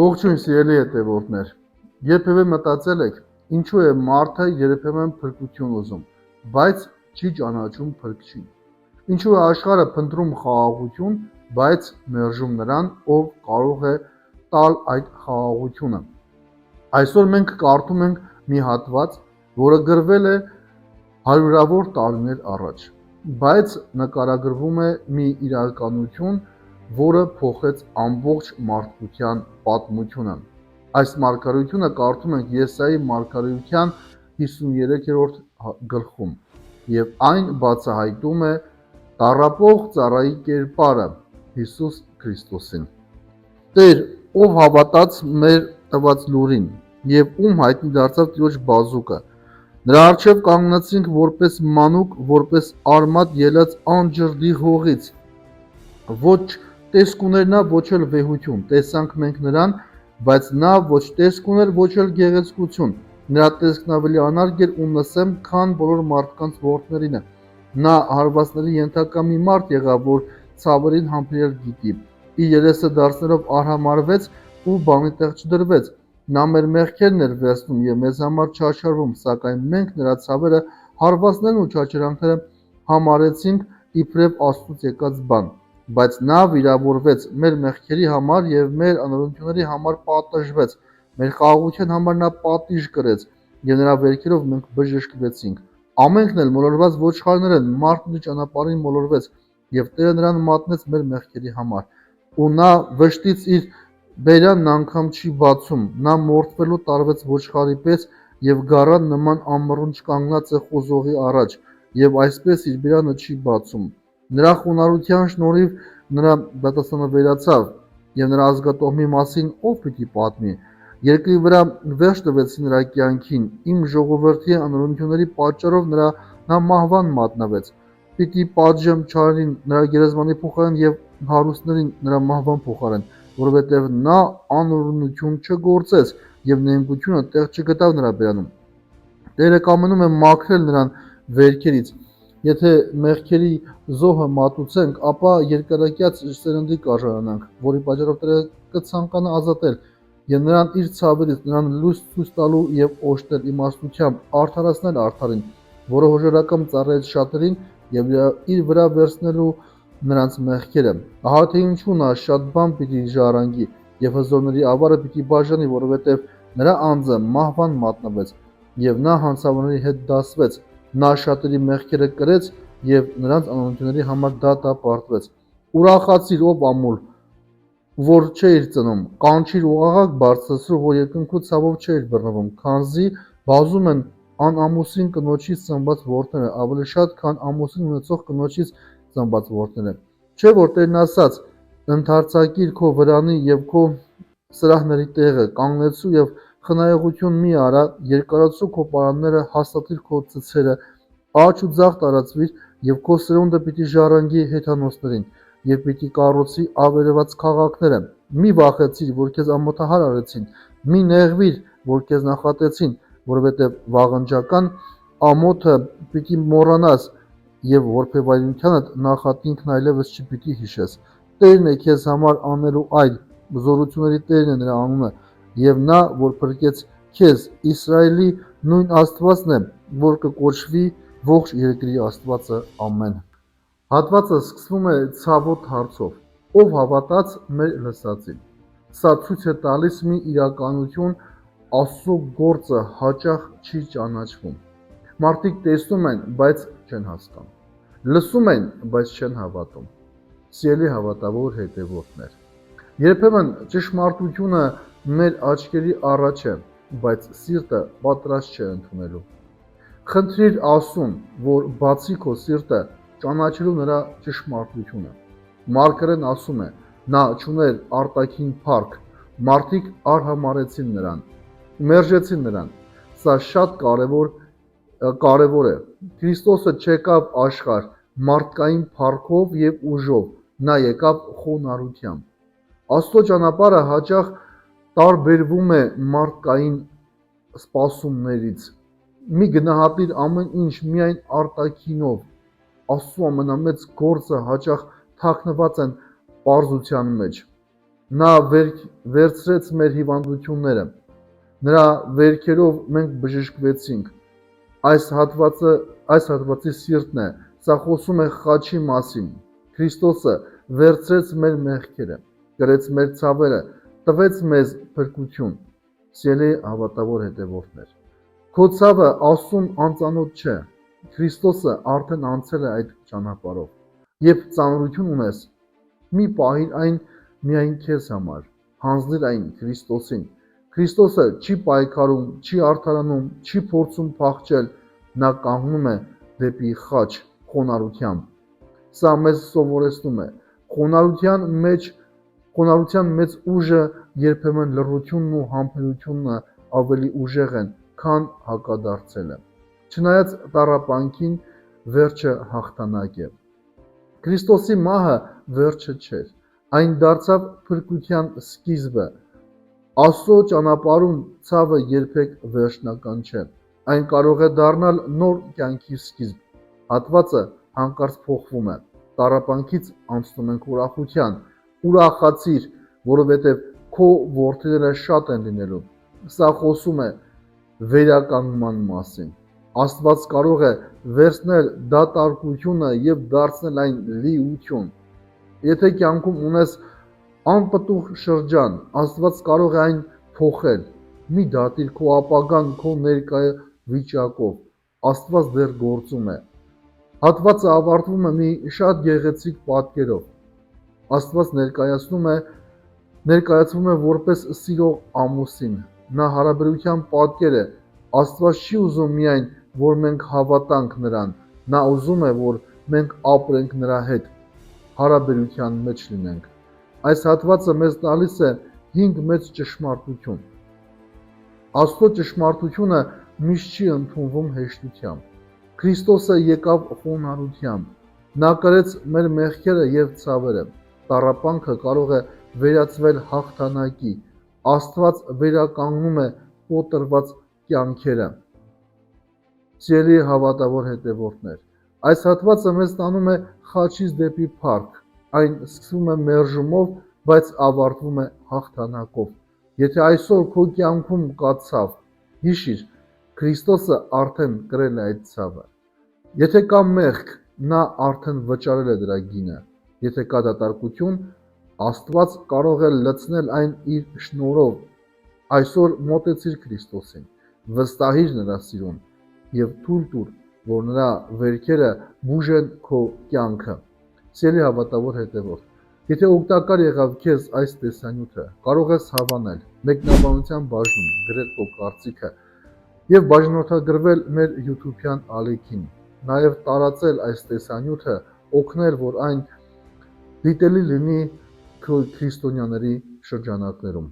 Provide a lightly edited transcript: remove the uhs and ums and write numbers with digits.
Ողջույն սիրելի հետևորդներ, երբևէ մտածել եք, ինչու է մարդը երբեմն փրկություն ուզում, բայց չի ճանաչում փրկչին։ Ինչու է աշխարհը փնտրում խաղաղություն, բայց մերժում նրան, ով կարող է տալ այդ խաղաղությունը։ Այսօր մենք կարդում ենք մի հատված, որը գրվել է հարյուրավոր տարիներ առաջ, բայց նկարագրվում է մի իրականություն, որը փոխեց ամբողջ մարդկության պատմությունը։ Այս մարգարեությունը կարդում ենք Եսայի մարգարեության 53-րդ գլխում, եւ այն բացահայտում է տառապող ծառայի կերպարը Հիսուս Քրիստոսին։ Տեր, ով հավատաց մեր տված լուրին, եւ ում հայտնի դարձավ Տիրոջ բազուկը, նրա առջև կանգնեցինք որպես մանուկ, որպես արմատ ելած անջրդի հողից, ոչ տեսք ուներ նա, ոչ էլ վեհություն, տեսանք մենք նրան, բայց նա ոչ տեսք ուներ, ոչ էլ գեղեցկություն, նրա տեսքն ավելի անարգ էր ու նսեմ, քան բոլոր մարդկանց որդներինը, նա հարվածների ենթակա մի մարդ եղավ, որ ցավերին համբերել գիտի, իր երեսը դարձնելով արհամարվեց ու բանի տեղ չդրվեց, նա մեր մեղքերն էր վերցնում եւ մեզ համար չաչարվում, սակայն մենք նրա ցավերը, հարվածներն ու չաչարանքները համարեցինք իբրև Աստծուց եկած բան, բայց նա վիրավորվեց մեր մեղքերի համար եւ մեր անօրենությունների համար պատժվեց, մեր խաղաղության համար նա պատիժ կրեց եւ նրա վերքերով մենք բժշկվեցինք։ Ամենքն էլ մոլորված ոչխարներ են, մարդն իր ճանապարհին մոլորվեց եւ Տերը նրան մատնեց մեր մեղքերի համար։ Ու նա վշտից իր բերանն անգամ չի բացում, նա մորթվելու տարվեց ոչխարի պես եւ գառան նման ամռուն չկանգնած է խոզողի առաջ եւ այսպես իր բերանը չի բացում։ Նրա խոնարհության շնորհիվ նրա դատաստանը վերացավ եւ նրա ազգատոհմի մասին ով պիտի պատմի։ Երկրի վրա վերջ տվեցի նրա կյանքին, իմ ժողովրդի անօրենությունների պատճառով նա մահվան մատնվեց։ Պիտի պատժեմ չարին նրա գերեզմանի փոխարեն եւ հարուստներին նրա մահվան փոխարեն, որովհետեւ նա անօրենություն չգործեց եւ նենգությունը տեղ չգտավ նրա բերանում։ Տերը կամենում է մաքրել նրան վերքերից։ Եթե մեղքերի զոհը մատուցենք, ապա երկարակյաց սերնդի կարժանանանք, որի պատճառով Տերը կցանկանա ազատել եւ նրան իր ցավերից, նրան լույս ցույց տալու եւ օժտել իմաստությամբ, արդարացնել արդարին, որը հոժարակամ ծառայեց շատերին եւ իր վրա վերցնելու նրանց մեղքերը։ Ահա թե ինչու նա շատ բան պիտի ժառանգի եւ հզորների ավարը պիտի բաժանի, որովհետեւ նրա անձը մահվան մատնվեց եւ նա հանցավորների հետ դասվեց, նա շատերի մեղքերը կրեց եւ նրանց անօրենությունների համար դատապարտվեց։ Ուրախացիր, ով ամուլ, որ չէիր ծնում, կանչիր ու աղաղակ բարձրացրու, որ երկնքու ցավով չէիր բռնվում, քանզի բազում են անամուսին կնոջից ծնված որդները, ավելի շատ, քան ամուսին ունեցող կնոջից ծնված որդները։ Չէ՞ որ Տերն ասաց. «Ընդարձակիր քո վրանի եւ քո սրահների տեղը, կանգնեցու եւ խնայողություն մի արա, երկարացրու քո պարանները, հաստատիր քո ծցերը, աճ ու ձախ տարածվիր եւ քո սերունդը պիտի ժառանգի հեթանոսներին եւ պիտի կառուցի ավերված քաղաքները։ Մի վախեցիր, որ քեզ ամոթահար արեցին, մի նեղվիր, որ քեզ նախատեցին, որովհետեւ վաղնջական ամոթը պիտի մոռանաս եւ որբեվայրությանդ նախատինքն այլևս չպիտի հիշես։ Տերն է քեզ համար անելու այդ, զորությունների Տերն է նրա անունը, եւ նա, որ փրկեց քեզ, Իսրայելի նույն Աստվածն է, որ կկոչվի ողջ երկրի Աստվածը, ամեն»։ Հատվածը սկսվում է ցավոտ հարցով. ով հավատաց մեր լսածին։ Սա ցույց է տալիս մի իրականություն, Աստծո գործը հաճախ չի ճանաչվում։ Մարդիկ տեսնում են, բայց չեն հասկանում։ Լսում են, բայց չեն հավատում։ Սիրելի հավատավոր հետևորդներ, երբեմն ճշմարտությունը մեր աչքերի առաջ է, բայց սիրտը պատրաստ չէ ընդունելու։ Խնդրիր Աստծուն, որ բացի քո սիրտը ճանաչելու նրա ճշմարտությունը։ Մարգարեն ասում է. նա չուներ արտաքին փառք, մարդիկ արհամարհեցին նրան, մերժեցին նրան։ Սա շատ կարևոր է։ Քրիստոսը չեկավ աշխարհ մարդկային փառքով եւ ուժով, նա եկավ խոնարհությամբ։ Աստծո ճանապարհը հաճախ տարբերվում է մարդկային սպասումներից։ Մի գնահատիր ամեն ինչ միայն արտաքինով։ Աստծո ամենամեծ գործը հաճախ թաքնված են պարզության մեջ։ Նա վերցրեց մեր հիվանդությունները, նրա վերքերով մենք բժշկվեցինք։ Այս հատվածի սիրտն է, սա խոսում է խաչի մասին։ Քրիստոսը վերցրեց մեր մեղքերը, կրեց մեր ցավերը, տվեց մեզ փրկություն։ Սիրելի հավատավոր հետևորդներ, քո ցավը Աստծուն անծանոթ չէ։ Քրիստոսը արդեն անցել է այդ ճանապարհով։ Երբ ծանրություն ունես, մի պահիր այն միայն քեզ համար, հանձնիր այն Քրիստոսին։ Քրիստոսը չի պայքարում, չի արդարանում, չի փորձում փախչել, նա կանգնում է դեպի խաչ խոնարհությամբ։ Սա մեզ սովորեցնում է, խոնարհության մեծ ուժը երբեմն լռությունն ու համբերությունը ավելի ուժեղ են, քան հակադարձելը։ Չնայած տառապանքին, վերջը հաղթանակ է։ Քրիստոսի մահը վերջը չէր, այն դարձավ փրկության սկիզբը։ Աստծո ճանապարհում ցավը երբեք վերջնական չէ։ Այն կարող է դառնալ նոր կյանքի սկիզբ։ Հատվածը հանկարծ փոխվում է։ Տառապանքից անցնում ենք ուրախության։ Ուրախացիր, որովհետև քո որդիները շատ են լինելու։ Սա խոսում է վերականգնման մասին։ Աստված կարող է վերցնել դատարկությունը եւ դարձնել այն լիություն։ Եթե կյանքում ունես անպտուղ շրջան, Աստված կարող է այն փոխել։ Մի դատիր քո ապագան քո ներկայ վիճակով։ Աստված դեռ գործում է։ Հատվածը ավարտվում է մի շատ գեղեցիկ պատկերով։ Աստված ներկայացվում է որպես սիրող ամուսին։ Նա հարաբերության պատկեր է։ Աստված չի ուզում միայն, որ մենք հավատանք նրան, նա ուզում է, որ մենք ապրենք նրա հետ, հարաբերության մեջ լինենք։ Այս հատվածը մեզ տալիս է 5 մեծ ճշմարտություն։ Աստծո ճշմարտությունը միշտ չի ընդունվում հեշտությամբ։ Քրիստոսը եկավ խոնարհությամբ։ Նա կրեց մեր մեղքերը եւ ցավերը։ Տառապանքը կարող է վերածվել հաղթանակի։ Աստված վերականգնում է կոտրված կյանքերը։ Սիրելի հավատավոր հետևորդներ, այս հատվածը մեզ տանում է խաչից դեպի փառք։ Այն սկսվում է մերժումով, բայց ավարտվում է հաղթանակով։ Եթե այսօր քո կյանքում կա ցավ, հիշիր, Քրիստոսը արդեն կրել է այդ ցավը։ Եթե կա մեղք, նա արդեն վճարել է դրա գինը։ Եթե կա դատարկություն, Աստված կարող է լցնել այն իր շնորհով։ Այսօր մոտեցիր Քրիստոսին, վստահիր նրա սիրուն եւ թույլ տուր, որ նրա վերքերը բուժեն քո կյանքը։ Սիրելի հավատավոր հետևորդ, եթե օգտակար եղավ քեզ այս տեսանյութը, կարող ես հավանել մեկնաբանության բաժնում, գրել քո կարծիքը եւ բաժանորդագրվել մեր YouTube-յան ալիքին։ Նաեւ տարածել այս տեսանյութը, օգնել, որ այն դիտելի լինի քրիստոնյաների շրջանակներում։